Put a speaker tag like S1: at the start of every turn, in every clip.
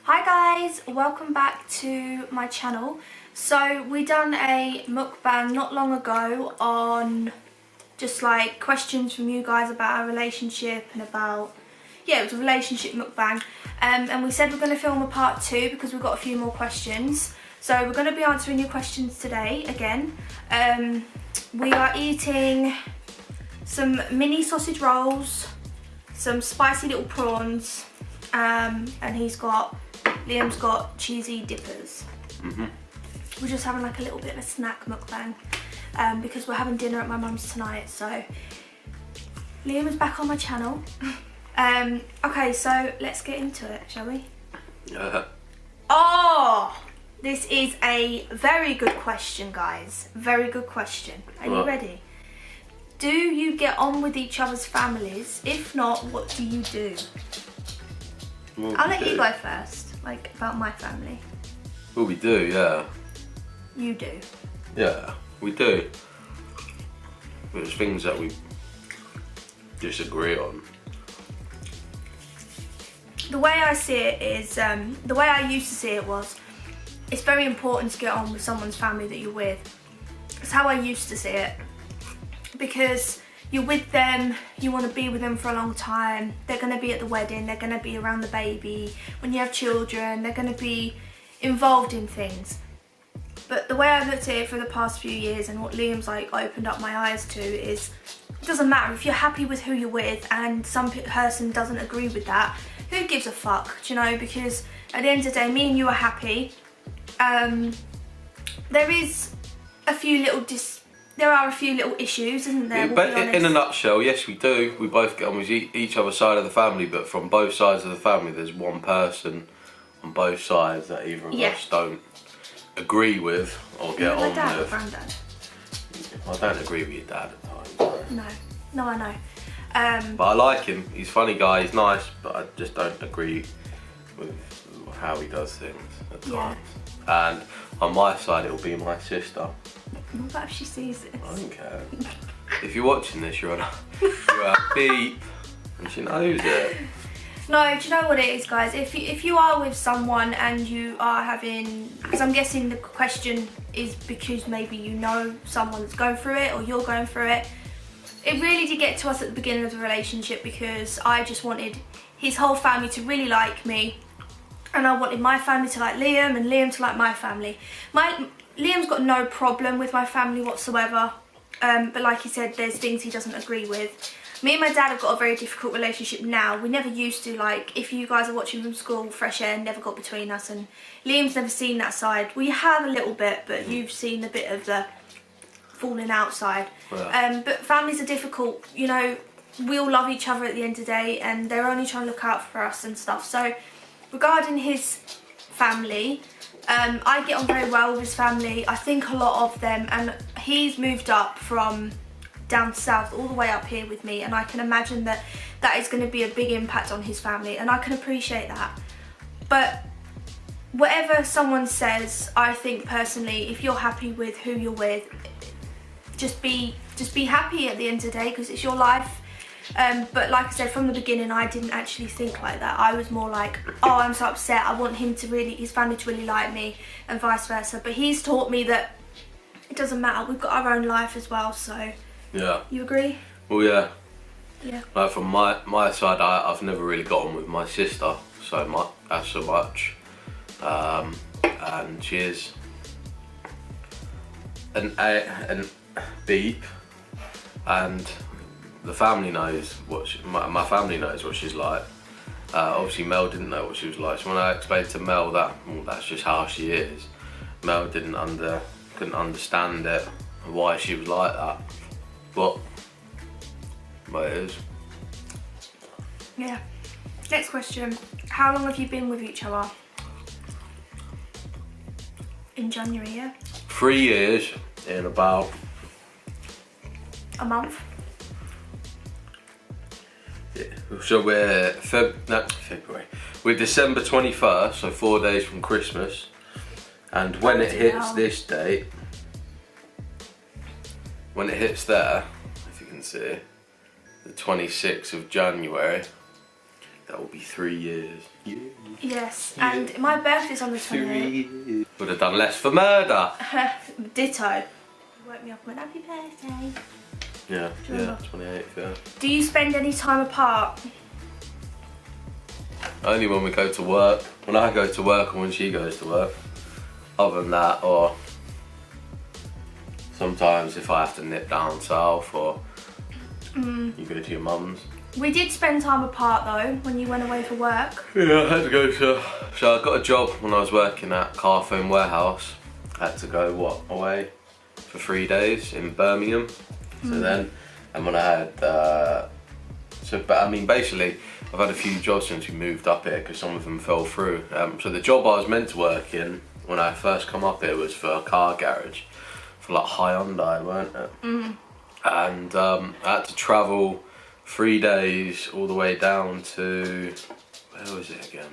S1: Hi guys, welcome back to my channel. So we done a mukbang not long ago on just like questions from you guys about our relationship and about, yeah, it was a relationship mukbang. And we said we're going to film a part 2 because we've got a few more questions. So we're going to be answering your questions today again. We are eating some mini sausage rolls, some spicy little prawns, and Liam's got cheesy dippers. We're just having like a little bit of a snack mukbang because we're having dinner at my mum's tonight. So Liam is back on my channel. Okay, so let's get into it, shall we? Oh, this is a very good question, guys. Very good question. Are you ready? Do you get on with each other's families? If not, what do you do? I'll let you go first, like about my family.
S2: Well, we do, yeah.
S1: You do?
S2: Yeah, we do. There's things that we disagree on.
S1: The way I see it is, the way I used to see it was, it's very important to get on with someone's family that you're with. That's how I used to see it. Because you're with them, you want to be with them for a long time, they're going to be at the wedding, they're going to be around the baby, when you have children, they're going to be involved in things. But the way I've looked at it for the past few years and what Liam's like opened up my eyes to is, it doesn't matter if you're happy with who you're with and some person doesn't agree with that, who gives a fuck, do you know, because at the end of the day, me and you are happy. There are a few little issues, isn't there?
S2: But in a nutshell, yes, we do. We both get on with each other's side of the family, but from both sides of the family, there's one person on both sides that either of us don't agree with or get on with. My dad or
S1: granddad?
S2: I don't agree with your dad at times.
S1: No, I know.
S2: But I like him. He's a funny guy. He's nice, but I just don't agree with how he does things at times. And on my side, it'll be my sister.
S1: What about if she sees this?
S2: I don't care. If you're watching this, you're a beep, and she knows it.
S1: No, do you know what it is, guys? If you are with someone and you are having, because I'm guessing the question is because maybe you know someone that's going through it or you're going through it. It really did get to us at the beginning of the relationship because I just wanted his whole family to really like me, and I wanted my family to like Liam and Liam to like my family. Liam's got no problem with my family whatsoever, but like he said, there's things he doesn't agree with. Me and my dad have got a very difficult relationship now. We never used to. Like, if you guys are watching from school, fresh air never got between us, and Liam's never seen that side. We have a little bit, but you've seen a bit of the falling out side. But families are difficult, you know. We all love each other at the end of the day, and they're only trying to look out for us and stuff. So regarding his family, I get on very well with his family. I think a lot of them, and he's moved up from down south all the way up here with me, and I can imagine that that is going to be a big impact on his family, and I can appreciate that. But whatever someone says, I think personally, if you're happy with who you're with, just be happy at the end of the day, because it's your life. But like I said, from the beginning, I didn't actually think like that. I was more like, oh, I'm so upset, I want his family to really like me, and vice versa. But he's taught me that it doesn't matter, we've got our own life as well. So
S2: yeah.
S1: You agree?
S2: Well, yeah.
S1: Yeah.
S2: Like from my side, I've never really got on with my sister so much, and she is an beep, and the family knows my family knows what she's like. Obviously Mel didn't know what she was like, so when I explained to Mel that, well, that's just how she is, Mel couldn't understand it, why she was like that. But it is.
S1: Yeah. Next question. How long have you been with each other? In January, yeah?
S2: 3 years in about
S1: a month.
S2: Yeah. So we're February. We're December 21st, so 4 days from Christmas. And when it hits this date, when it hits there, if you can see, the 26th of January, that will be 3 years. Yeah.
S1: Yes, and my birthday's on the 28th.
S2: Would have done less for murder.
S1: Ditto. Woke me up and went, happy birthday.
S2: Yeah, 28th, yeah.
S1: Do you spend any time apart?
S2: Only when we go to work. When I go to work and when she goes to work. Other than that, or sometimes if I have to nip down south, or you go to your mum's.
S1: We did spend time apart though, when you went away for work.
S2: Yeah, I had to go to... So I got a job when I was working at Carphone Warehouse. I had to go, away for 3 days in Birmingham. So then, and when I had... but I mean, basically, I've had a few jobs since we moved up here because some of them fell through. So the job I was meant to work in when I first come up here was for a car garage. For like Hyundai, weren't it? And I had to travel 3 days all the way down to, where was it again?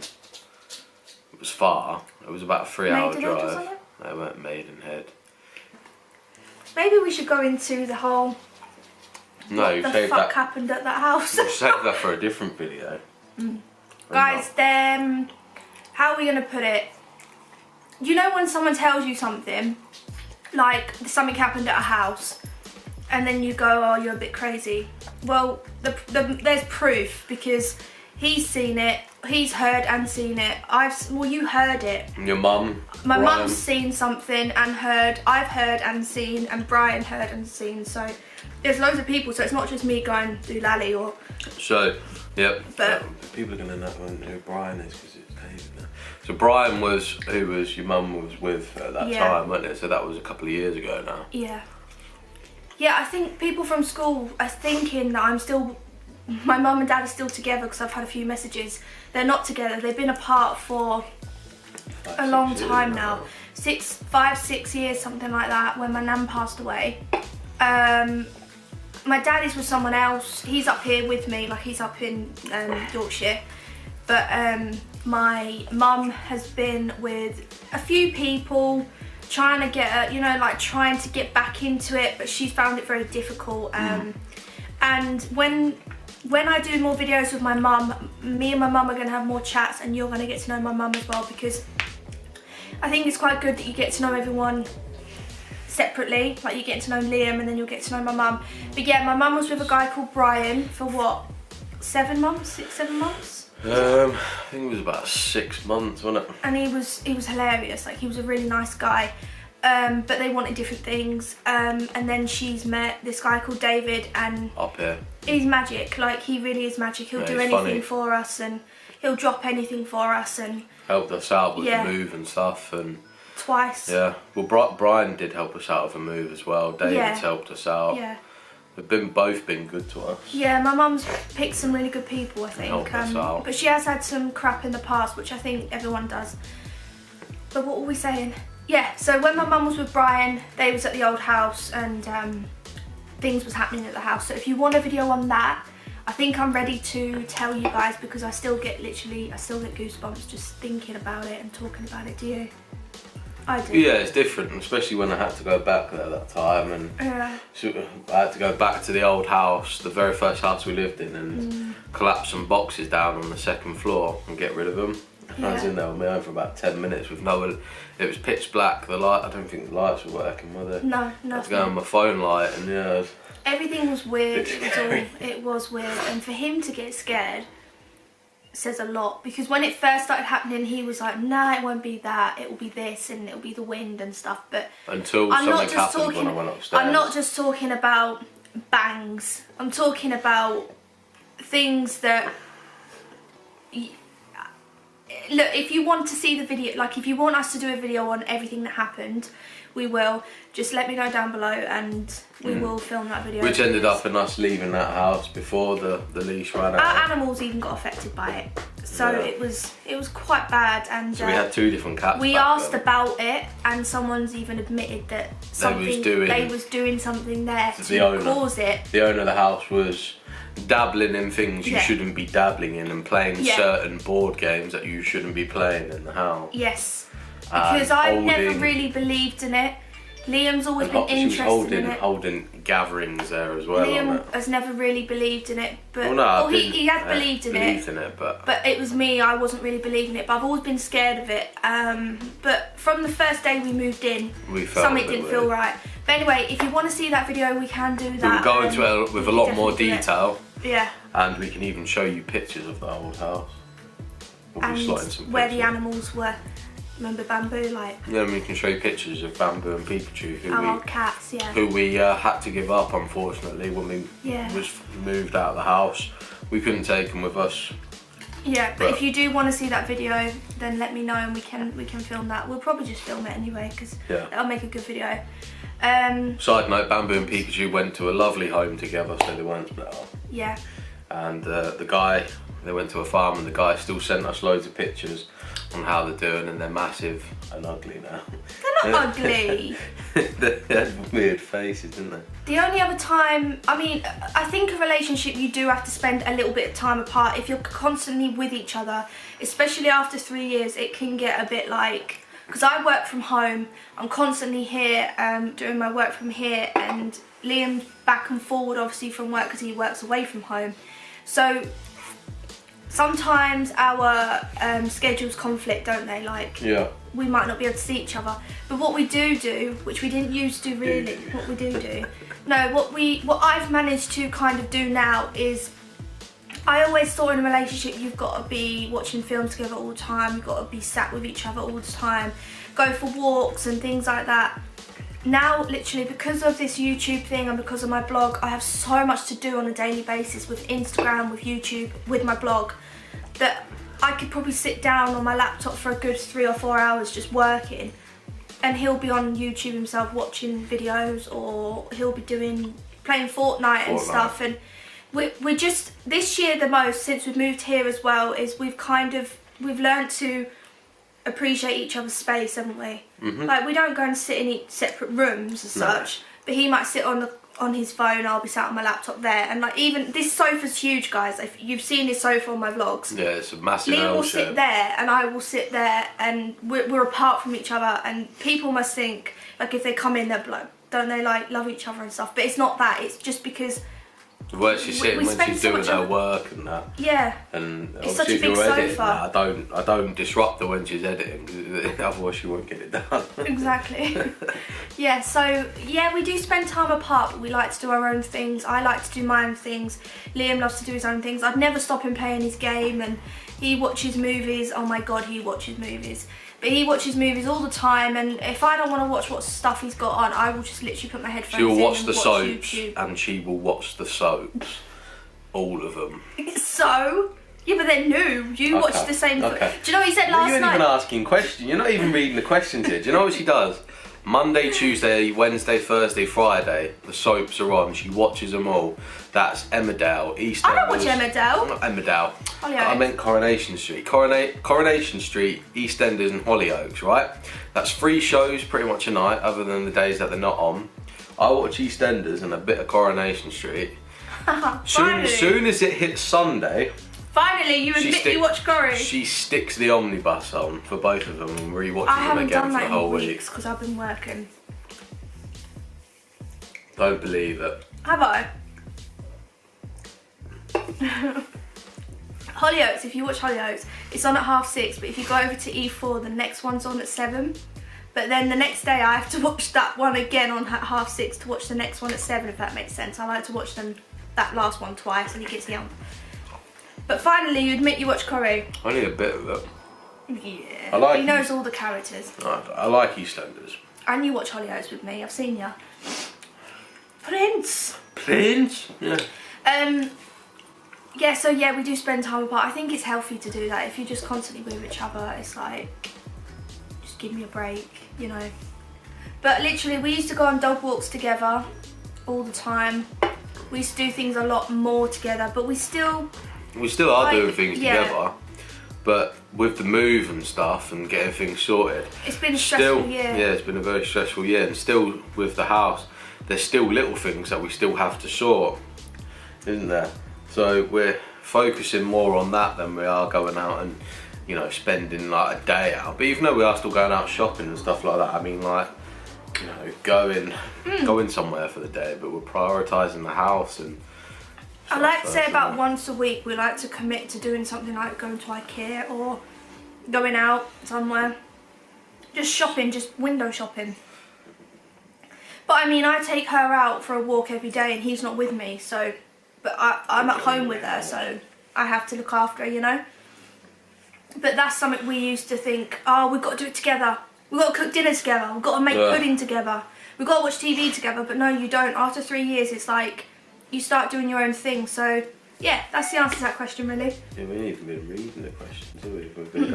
S2: It was far. It was about a 3-hour drive. They weren't Maidenhead. Maybe we should go into the whole what
S1: the fuck happened at that house.
S2: We'll save that for a different video.
S1: Guys, then how are we gonna put it? You know when someone tells you something, like something happened at a house, and then you go, oh, you're a bit crazy. Well, there's proof because he's seen it, he's heard and seen it. Well, you heard it.
S2: Your mum.
S1: My mum's seen something and heard. I've heard and seen, and Brian heard and seen. So there's loads of people. So it's not just me going do lally or.
S2: So, yep.
S1: But
S2: people are gonna know who Brian is because it's David now. So Brian was who was your mum was with at that time, wasn't it? So that was a couple of years ago now.
S1: Yeah. Yeah, I think people from school are thinking that I'm still. My mum and dad are still together because I've had a few messages. They're not together. They've been apart for a long time now. 5, 6 years, something like that. When my nan passed away. My dad is with someone else. He's up here with me, like he's up in Yorkshire. But my mum has been with a few people, trying to get, trying to get back into it, but she's found it very difficult. And when I do more videos with my mum, me and my mum are going to have more chats, and you're going to get to know my mum as well, because I think it's quite good that you get to know everyone separately. Like you get to know Liam and then you'll get to know my mum. But yeah, my mum was with a guy called Brian for what, 7 months, 6, 7 months?
S2: I think it was about 6 months, wasn't it? And
S1: he was hilarious. Like he was a really nice guy. But they wanted different things. And then she's met this guy called David, and
S2: up here.
S1: He's magic. Like he really is magic. He'll do anything for us, and he'll drop anything for us, and
S2: helped us out with the move and stuff, and
S1: twice.
S2: Yeah. Well, Brian did help us out with a move as well. David's helped us out.
S1: Yeah.
S2: They've both been good to us.
S1: Yeah, my mum's picked some really good people, I think.
S2: Helped us out.
S1: But she has had some crap in the past, which I think everyone does. But what were we saying? Yeah, so when my mum was with Brian, they was at the old house, and things was happening at the house. So if you want a video on that, I think I'm ready to tell you guys, because I still get goosebumps just thinking about it and talking about it. Do you? I do.
S2: Yeah, it's different, especially when I had to go back there that time, and so I had to go back to the old house, the very first house we lived in, and collapse some boxes down on the 2nd floor and get rid of them. Yeah. I was in there on my own for about 10 minutes with no one. It was pitch black. I don't think the lights were working, were they?
S1: No, nothing.
S2: I was going on my phone light, and
S1: everything was weird. It was weird, and for him to get scared says a lot, because when it first started happening, he was like, nah, it won't be that, it will be this, and it will be the wind and stuff. But
S2: until something happened when I went upstairs.
S1: I'm not just talking about bangs. I'm talking about things that. Look, if you want to see the video, like if you want us to do a video on everything that happened, we will. Just let me know down below, and we will film that video.
S2: Which ended up in us leaving that house before the leash ran out.
S1: Our animals even got affected by it, so it was quite bad. And
S2: so we had 2 different cats.
S1: We asked about it, and someone's even admitted that they was doing something there to cause it.
S2: The owner of the house was dabbling in things you shouldn't be dabbling in, and playing certain board games that you shouldn't be playing in the house.
S1: Yes, because I never really believed in it. Liam's always been
S2: She was
S1: interested in it.
S2: holding gatherings there as well.
S1: Liam has never really believed in it, but he has believed in it. But it was me. I wasn't really believing it. But I've always been scared of it. But from the first day we moved in, something didn't feel right. But anyway, if you want to see that video, we can do that.
S2: We'll go into it with a lot more detail.
S1: Yeah.
S2: And we can even show you pictures of the old house.
S1: And where the animals were. Remember Bamboo, like?
S2: Yeah, and we can show you pictures of Bamboo and Pikachu,
S1: our cats, yeah.
S2: Who we had to give up, unfortunately, when we was moved out of the house. We couldn't take them with us.
S1: Yeah, but if you do want to see that video, then let me know and we can film that. We'll probably just film it anyway because that'll make a good video.
S2: Side note: Bamboo and Pikachu went to a lovely home together, so they weren't split up.
S1: Yeah.
S2: And the guy, they went to a farm, and the guy still sent us loads of pictures on how they're doing, and they're massive and ugly now.
S1: They're not ugly.
S2: They had weird faces, didn't they?
S1: The only other time, I mean, I think a relationship you do have to spend a little bit of time apart. If you're constantly with each other, especially after 3 years, it can get a bit like, because I work from home, I'm constantly here doing my work from here, and Liam's back and forward obviously from work because he works away from home. So sometimes our schedules conflict, don't they? Like, we might not be able to see each other. But what we do, which we didn't used to really, what we do, no, what I've managed to kind of do now is, I always thought in a relationship you've got to be watching films together all the time, you've got to be sat with each other all the time, go for walks and things like that. Now, literally, because of this YouTube thing and because of my blog, I have so much to do on a daily basis with Instagram, with YouTube, with my blog, that I could probably sit down on my laptop for a good 3 or 4 hours just working, and he'll be on YouTube himself watching videos, or he'll be playing Fortnite and stuff. And we're just, this year the most, since we've moved here as well, is we've learned to appreciate each other's space, haven't we? Like, we don't go and sit in each separate rooms as such, but he might sit on his phone, I'll be sat on my laptop there, and like, even this sofa's huge, guys. If you've seen this sofa on my vlogs,
S2: yeah, it's a massive
S1: Liam will sit there and I will sit there, and we're apart from each other, and people must think, like, if they come in, they're like, don't they like love each other and stuff? But it's not that, it's just because
S2: where she's sitting when she's doing her work and that.
S1: Yeah.
S2: And
S1: it's such a big
S2: editing,
S1: sofa.
S2: I don't disrupt her when she's editing, otherwise she won't get it done.
S1: Exactly. Yeah, so yeah, we do spend time apart, but we like to do our own things. I like to do my own things. Liam loves to do his own things. I'd never stop him playing his game, and he watches movies. Oh my god, he watches movies. But he watches movies all the time, and if I don't want to watch what stuff he's got on, I will just literally put my headphones in and watch
S2: She'll watch the soaps,
S1: YouTube.
S2: and she will watch the soaps. All of them.
S1: So? Yeah, but they're new. You watch the same...
S2: Okay.
S1: Do you know what he said last night?
S2: You're not even asking questions. You're not even reading the questions here. Do you know what she does? Monday, Tuesday, Wednesday, Thursday, Friday, the soaps are on. She watches them all. That's Emmerdale, EastEnders.
S1: I don't watch Emmerdale.
S2: Not Emmerdale.
S1: Hollyoaks.
S2: I meant Coronation Street. Coronation Street, EastEnders and Hollyoaks, right? That's 3 shows pretty much a night, other than the days that they're not on. I watch EastEnders and a bit of Coronation Street. Soon as it hits Sunday...
S1: Finally, you admit you watch Corrie.
S2: She sticks the omnibus on for both of them and rewatches them again for the whole week.
S1: Because I've been working.
S2: Don't believe it.
S1: Have I? Hollyoaks, if you watch Hollyoaks, it's on at 6:30, but if you go over to E4, the next one's on at 7. But then the next day I have to watch that one again on at 6:30 to watch the next one at 7, if that makes sense. I like to watch that last one twice, and it gets young. But finally, you admit you watch Corrie.
S2: Only a bit of it.
S1: Yeah. He knows all the characters.
S2: I like EastEnders.
S1: And you watch Hollyoaks with me. I've seen you. Prince.
S2: Yeah.
S1: Yeah. So yeah, we do spend time apart. I think it's healthy to do that. If you're just constantly with each other, it's like, just give me a break, you know. But literally, we used to go on dog walks together all the time. We used to do things a lot more together, but we still
S2: are doing things together, but with the move and stuff and getting things sorted,
S1: it's been a stressful year.
S2: Yeah, it's been a very stressful year, and still with the house, there's still little things that we still have to sort, isn't there? So we're focusing more on that than we are going out and, you know, spending like a day out. But even though we are still going out shopping and stuff like that, I mean, like, you know, know, going somewhere for the day, but we're prioritising the house and.
S1: I like to say about once a week we like to commit to doing something like going to IKEA or going out somewhere. Just shopping, just window shopping. But I mean, I take her out for a walk every day and he's not with me, so, but I'm at home with her, so I have to look after her, you know? But that's something we used to think, oh, we've got to do it together. We've got to cook dinner together. We've got to make pudding together. We've got to watch TV together. But no, you don't. After 3 years, it's like you start doing your own thing. So, yeah, that's the answer to that question, really.
S2: Yeah, we ain't even been reading the questions, have we? We've been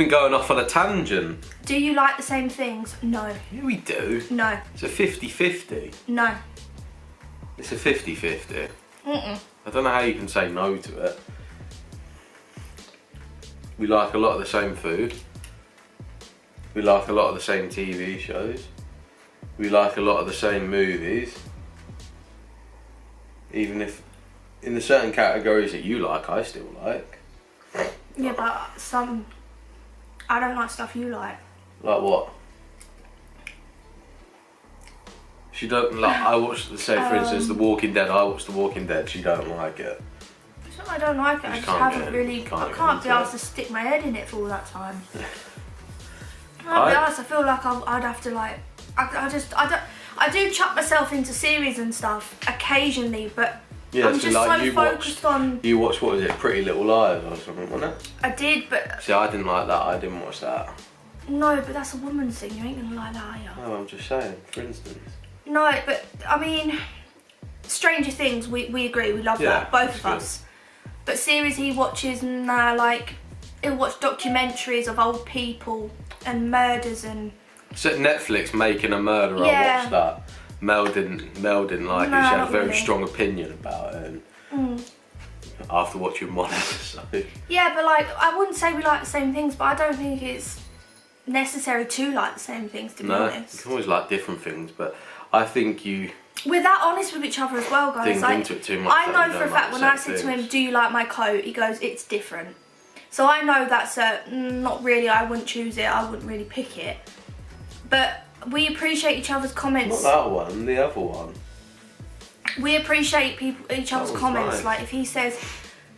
S2: going off on a tangent.
S1: Do you like the same things? No.
S2: Yeah, we do.
S1: No.
S2: It's a 50-50.
S1: No.
S2: It's a 50-50. I don't know how you can say no to it. We like a lot of the same food. We like a lot of the same TV shows. We like a lot of the same movies. Even if in the certain categories that you like, I still like.
S1: Yeah, but I don't like stuff you like.
S2: Like what? She don't like. I watched, say for instance, The Walking Dead. I watched The Walking Dead. She don't like it.
S1: It's not that I don't like it. I just haven't really. I can't be asked to stick my head in it for all that time. I'll be honest. I feel like I'd have to like. I do chuck myself into series and stuff occasionally, but
S2: yeah,
S1: I'm just like so focused on.
S2: You watched, what was it, Pretty Little Liars or something, wasn't it?
S1: I did, but.
S2: See, I didn't like that. I didn't watch that.
S1: No, but that's a woman's thing. You ain't gonna like that, are you?
S2: No, I'm just saying. For instance.
S1: No, but I mean, Stranger Things. We agree. We love that, both of us. But series he watches, and like he'll watch documentaries of old people and murders and.
S2: So Netflix Making a Murderer, I watched that. Mel didn't like it. She had a very strong opinion about it. And after watching one episode.
S1: Yeah, but like I wouldn't say we like the same things, but I don't think it's necessary to like the same things, to be honest.
S2: You can always like different things, but I think
S1: we're that honest with each other as well, guys.
S2: Dig into it too much.
S1: I know for a fact when I said to him, "Do you like my coat?" He goes, "It's different." So I know that's not really. I wouldn't choose it. I wouldn't really pick it. But we appreciate each other's comments.
S2: Not that one, the other one.
S1: We appreciate each other's comments. Nice. Like if he says,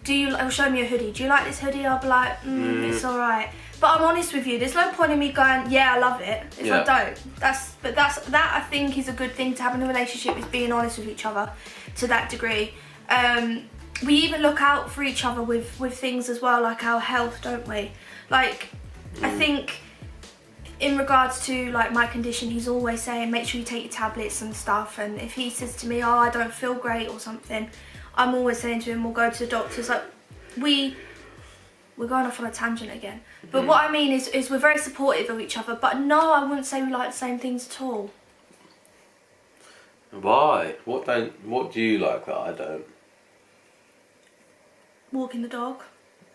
S1: he'll show me a hoodie. Do you like this hoodie? I'll be like, it's alright. But I'm honest with you. There's no point in me going, yeah, I love it. If I don't, that I think is a good thing to have in a relationship, is being honest with each other to that degree. We even look out for each other with things as well, like our health, don't we? Like, I think in regards to like my condition, he's always saying, make sure you take your tablets and stuff. And if he says to me, oh, I don't feel great or something, I'm always saying to him, we'll go to the doctors. Like, we're going off on a tangent again. But what I mean is we're very supportive of each other. But no, I wouldn't say we like the same things at all.
S2: Why? What do you like that I don't?
S1: Walking the dog.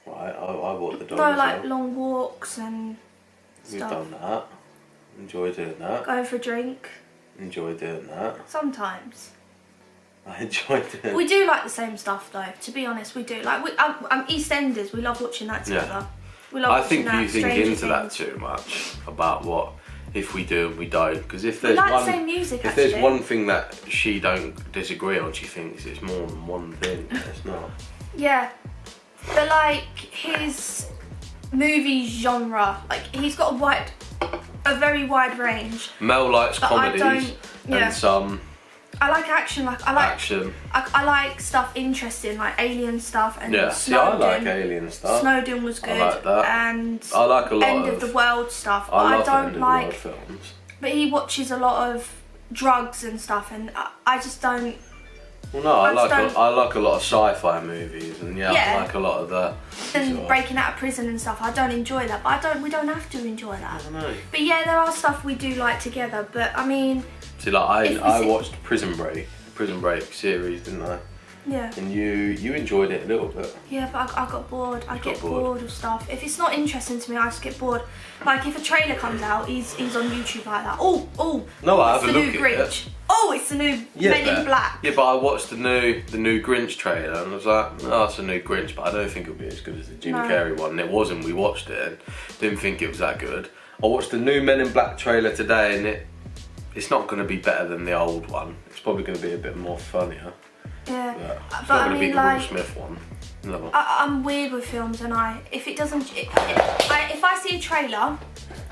S2: Right, I walk the dog.
S1: No, like long walks and stuff.
S2: We've done that. Enjoy doing that.
S1: Going for a drink.
S2: Enjoy doing that.
S1: Sometimes.
S2: I enjoy doing it.
S1: We do like the same stuff though, to be honest, we do. Like, EastEnders, we love watching that together.
S2: Yeah.
S1: We love watching that.
S2: I think you think
S1: Stranger
S2: into that
S1: Things.
S2: too much, about what, if we do and we don't. Because if there's
S1: like the same music,
S2: if there's one thing that she don't disagree on, she thinks it's more than one thing. It's not.
S1: Yeah. But like, his movie genre, like, he's got a very wide range.
S2: Mel likes comedies and some.
S1: I like action. Like
S2: action.
S1: I like stuff interesting, like alien stuff and
S2: Snowden. See, I like alien stuff.
S1: Snowden was good.
S2: I like that.
S1: And
S2: I like a lot
S1: End of the World stuff. But
S2: I
S1: don't like
S2: films.
S1: But he watches a lot of drugs and stuff, and I just don't.
S2: Well, no, I like a lot of sci-fi movies, and I like a lot of the.
S1: And breaking out of prison and stuff, I don't enjoy that. But we don't have to enjoy that.
S2: I know.
S1: But yeah, there are stuff we do like together. But I mean.
S2: See, like I watched Prison Break series, didn't I?
S1: Yeah.
S2: And you enjoyed it a little bit.
S1: Yeah, but I got bored. I get bored of stuff. If it's not interesting to me, I just get bored. Like if a trailer comes out, he's on YouTube like that. Oh.
S2: No, I haven't
S1: looked
S2: looked
S1: at it. Grinch. Oh, it's the new Men in Black.
S2: Yeah, but I watched the new Grinch trailer and I was like, oh, it's a new Grinch, but I don't think it'll be as good as the Jim Carrey one. And it wasn't. We watched it and didn't think it was that good. I watched the new Men in Black trailer today and it's not going to be better than the old one. It's probably going to be a bit more funnier.
S1: Yeah,
S2: It's
S1: but
S2: not
S1: I
S2: going to
S1: mean,
S2: be the
S1: like,
S2: Will Smith one. No.
S1: I'm weird with films, and if it doesn't, if I see a trailer,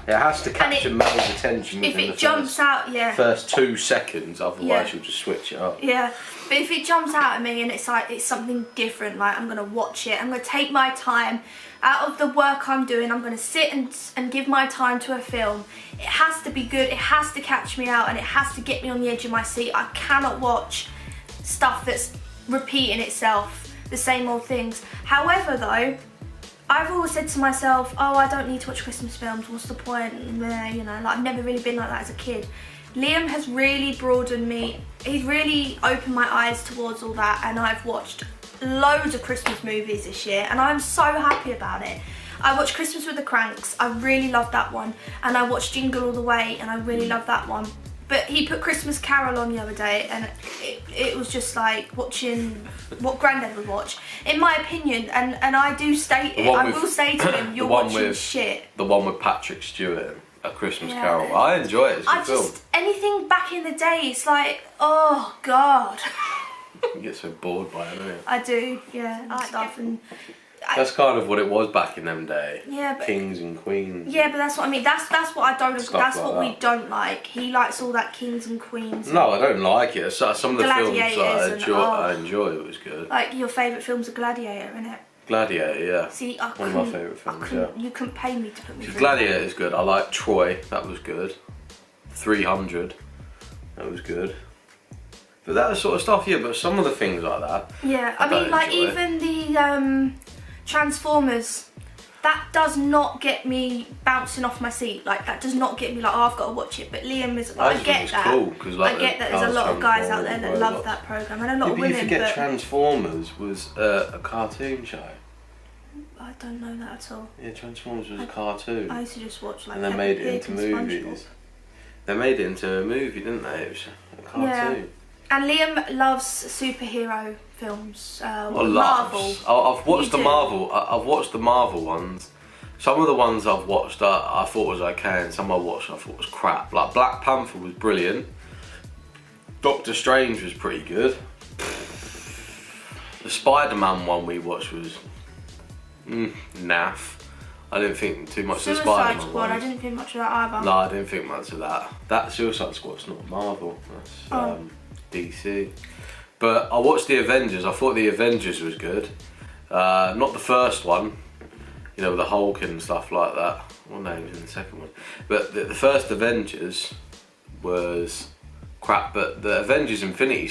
S2: It has to capture Mel's attention
S1: if
S2: within
S1: it
S2: the
S1: jumps out,
S2: first 2 seconds, otherwise you'll just switch it up.
S1: Yeah, but if it jumps out at me and it's like it's something different, like I'm gonna watch it. I'm gonna take my time out of the work I'm doing. I'm gonna sit and give my time to a film. It has to be good. It has to catch me out, and it has to get me on the edge of my seat. I cannot watch stuff that's repeating itself, the same old things. However, though, I've always said to myself, oh, I don't need to watch Christmas films, what's the point? You know, like, I've never really been like that as a kid. Liam has really broadened me, he's really opened my eyes towards all that, and I've watched loads of Christmas movies this year, and I'm so happy about it. I watched Christmas with the Cranks, I really loved that one, and I watched Jingle All the Way, and I really loved that one. But he put Christmas Carol on the other day, and it was just like watching what Grandad would watch, in my opinion. And I do state it. I will say to him, "You're watching shit."
S2: The one with Patrick Stewart, A Christmas Carol. I enjoy it. It's a good film.
S1: Anything back in the day, it's like, oh God.
S2: You get so bored by it, don't you?
S1: I do, yeah, and stuff. And
S2: that's kind of what it was back in them days.
S1: Yeah, but
S2: Kings and queens.
S1: Yeah, but that's what I mean. That's what I don't. That's
S2: like
S1: what we don't like. He likes all that kings and queens.
S2: No, I don't like it. Some of the films I
S1: and,
S2: enjoy. It was good.
S1: Like your favourite film's a Gladiator, isn't it?
S2: Gladiator, yeah.
S1: See,
S2: one of my favourite films. Yeah.
S1: You couldn't pay me to put me through.
S2: Gladiator is good. I like Troy. That was good. 300. That was good. But that sort of stuff, yeah. But some of the things like that.
S1: Yeah, I mean, like even the Transformers, that does not get me bouncing off my seat. Like, that does not get me like, oh, I've got to watch it. But Liam is, like, I get that.
S2: Cool, like,
S1: I get that there's a lot of guys out there that love that programme, and a lot of women.
S2: You forget Transformers was a cartoon show.
S1: I don't know that at all.
S2: Yeah, Transformers was a cartoon.
S1: I used to just watch, like,
S2: and they made it into movies. They made it into a movie, didn't they? It was a cartoon. Yeah.
S1: And Liam loves superhero films.
S2: Marvel. I've watched the Marvel. I've watched the Marvel ones. Some of the ones I've watched I thought was okay, and some I watched I thought was crap. Like Black Panther was brilliant. Doctor Strange was pretty good. The Spider-Man one we watched was naff. I didn't think too much of the Spider-Man
S1: Suicide Squad, I didn't think much of that either.
S2: No, I didn't think much of that. That Suicide Squad's not Marvel. That's DC. But I watched the Avengers. I thought the Avengers was good. Not the first one, you know, with the Hulk and stuff like that. What name was in the second one? But the first Avengers was crap. But the Avengers Infinity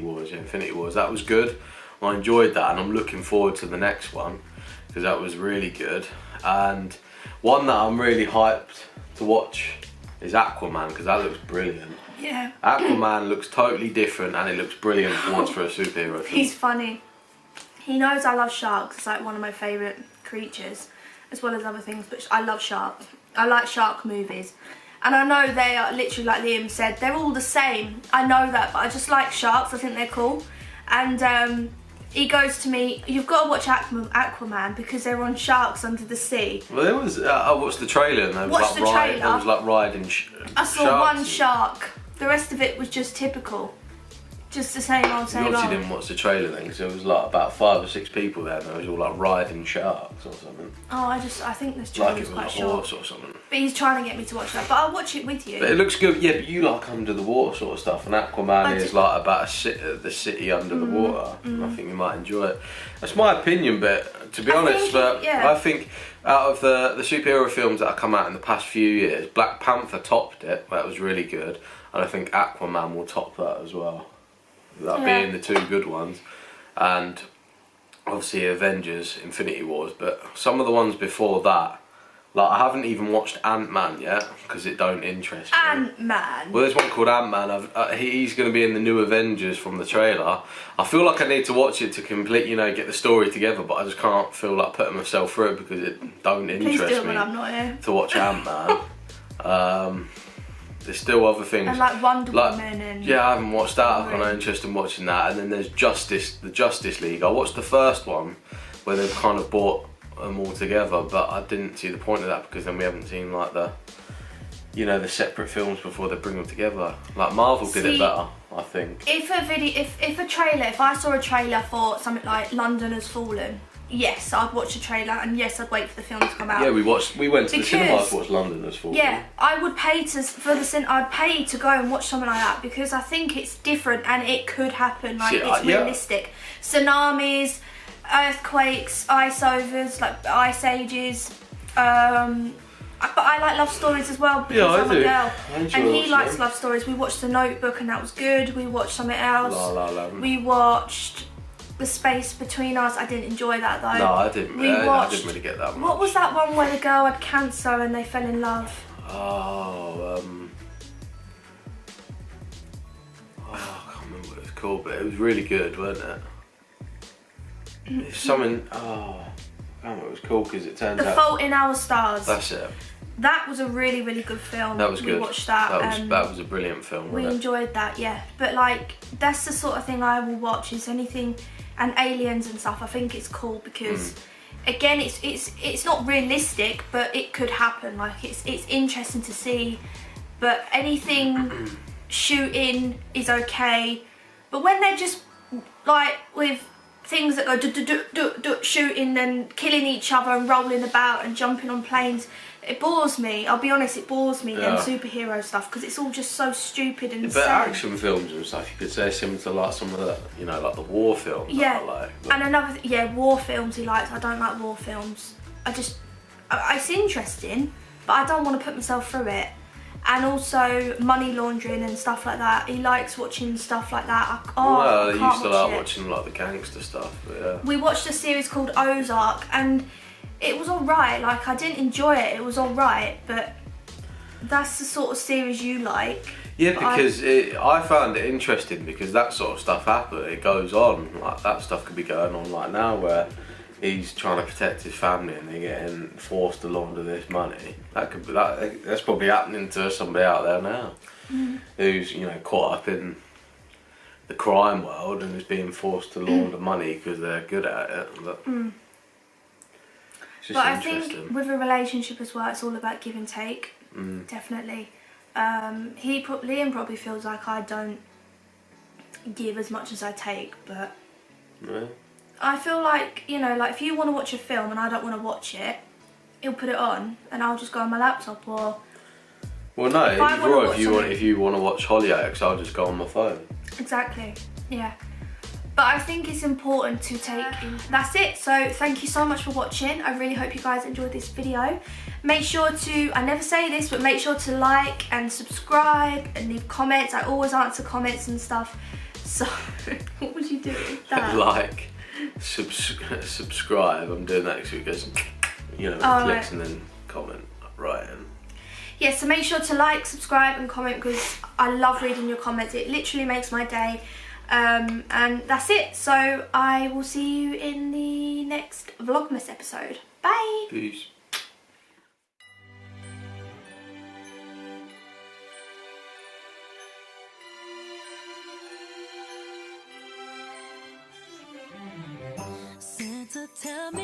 S2: Wars. Yeah, Infinity Wars. That was good. I enjoyed that, and I'm looking forward to the next one because that was really good. And one that I'm really hyped to watch is Aquaman, because that looks brilliant.
S1: Yeah.
S2: Aquaman looks totally different, and it looks brilliant once for a superhero film.
S1: He's funny. He knows I love sharks. It's like one of my favourite creatures, as well as other things, but I love sharks. I like shark movies. And I know they are literally, like Liam said, they're all the same. I know that, but I just like sharks. I think they're cool. And he goes to me, you've got to watch Aquaman because they're on sharks under the sea.
S2: Well, there was. I watched the trailer, and there was like riding
S1: I saw one shark. The rest of it was just typical. Just the same old, same old.
S2: You obviously didn't watch the trailer then, because there was like about 5 or 6 people there, and they was all like riding sharks or something.
S1: Oh, I think this trailer was quite short.
S2: Horse or something.
S1: But he's trying to get me to watch that, but I'll watch it with you.
S2: But it looks good, yeah. But you like under the water sort of stuff, and Aquaman is like about the city under the water. And I think you might enjoy it. That's my opinion, but to be honest, I think out of the superhero films that have come out in the past few years, Black Panther topped it. That was really good, and I think Aquaman will top that as well. That being the 2 good ones, and obviously Avengers, Infinity Wars. But some of the ones before that, like I haven't even watched Ant-Man yet because it don't interest me.
S1: Ant-Man.
S2: Well, there's one called Ant-Man. He's going to be in the new Avengers from the trailer. I feel like I need to watch it to complete, get the story together. But I just can't feel like putting myself through it because it don't interest me
S1: when I'm not here.
S2: to watch Ant-Man. There's still other things.
S1: And like Wonder Woman and...
S2: Yeah, I haven't watched that. I've got no interest in watching that. And then there's the Justice League. I watched the first one where they've kind of brought them all together, but I didn't see the point of that because then we haven't seen like the you know, the separate films before they bring them together. Like Marvel did it better, I think.
S1: If I saw a trailer for something like London Has Fallen, yes, I'd watch the trailer, and yes, I'd wait for the film to come out.
S2: Yeah, we went to the cinema to watch London Has Fallen.
S1: Yeah, I would pay I'd pay to go and watch something like that because I think it's different and it could happen. Like it's realistic. Tsunamis, earthquakes, ice overs, like ice ages. But I like love stories as well because I'm a girl. And he likes love stories. We watched The Notebook and that was good. We watched something else.
S2: La La Land.
S1: We watched The Space Between Us. I didn't enjoy that though.
S2: No, I didn't. I didn't really get that much.
S1: What was that one where the girl had cancer and they fell in love?
S2: Oh, I can't remember what it was called, but it was really good, wasn't it? It's something. I can't remember what it was called because it turns out.
S1: The Fault in Our Stars.
S2: That's it.
S1: That was a really, really good film.
S2: That was good.
S1: We watched that.
S2: That was a brilliant film.
S1: We enjoyed that, yeah. But like, that's the sort of thing I will watch. Is anything, and aliens and stuff. I think it's cool because, again, it's not realistic, but it could happen. Like it's interesting to see. But anything shooting is okay. But when they're just like with things that go shooting and killing each other and rolling about and jumping on planes. It bores me. I'll be honest, it bores me, them superhero stuff, because it's all just so stupid and
S2: But action films and stuff, you could say similar to like some of the, you know, like the war films.
S1: Yeah,
S2: like,
S1: and another, war films he likes. I don't like war films. It's interesting, but I don't want to put myself through it. And also money laundering and stuff like that. He likes watching stuff like that. I
S2: used to like watching like the gangster stuff, but yeah.
S1: We watched a series called Ozark, and it was alright. Like, I didn't enjoy it. It was alright, but that's the sort of series you like.
S2: Yeah, because I found it interesting because that sort of stuff happens. It goes on. Like that stuff could be going on like now, where he's trying to protect his family and they're getting forced to launder this money. That's probably happening to somebody out there now, who's, you know, caught up in the crime world and is being forced to launder money because they're good at it. But
S1: I think with a relationship as well, it's all about give and take. Definitely. Liam probably feels like I don't give as much as I take, but I feel like, you know, like if you want to watch a film and I don't want to watch it, he'll put it on and I'll just go on my laptop or.
S2: Well, no, if you want to watch Hollyoaks, I'll just go on my phone.
S1: Exactly. Yeah. But I think it's important to take in. That's it. So thank you so much for watching. I really hope you guys enjoyed this video. Make sure to, I never say this, but make sure to like and subscribe and leave comments. I always answer comments and stuff. So what would you do with that?
S2: Like, subscribe. I'm doing that because it goes, you know, clicks and then comment right in.
S1: Yeah, so make sure to like, subscribe and comment because I love reading your comments. It literally makes my day. And that's it. So I will see you in the next Vlogmas episode. Bye.
S2: Peace.
S3: Santa, tell me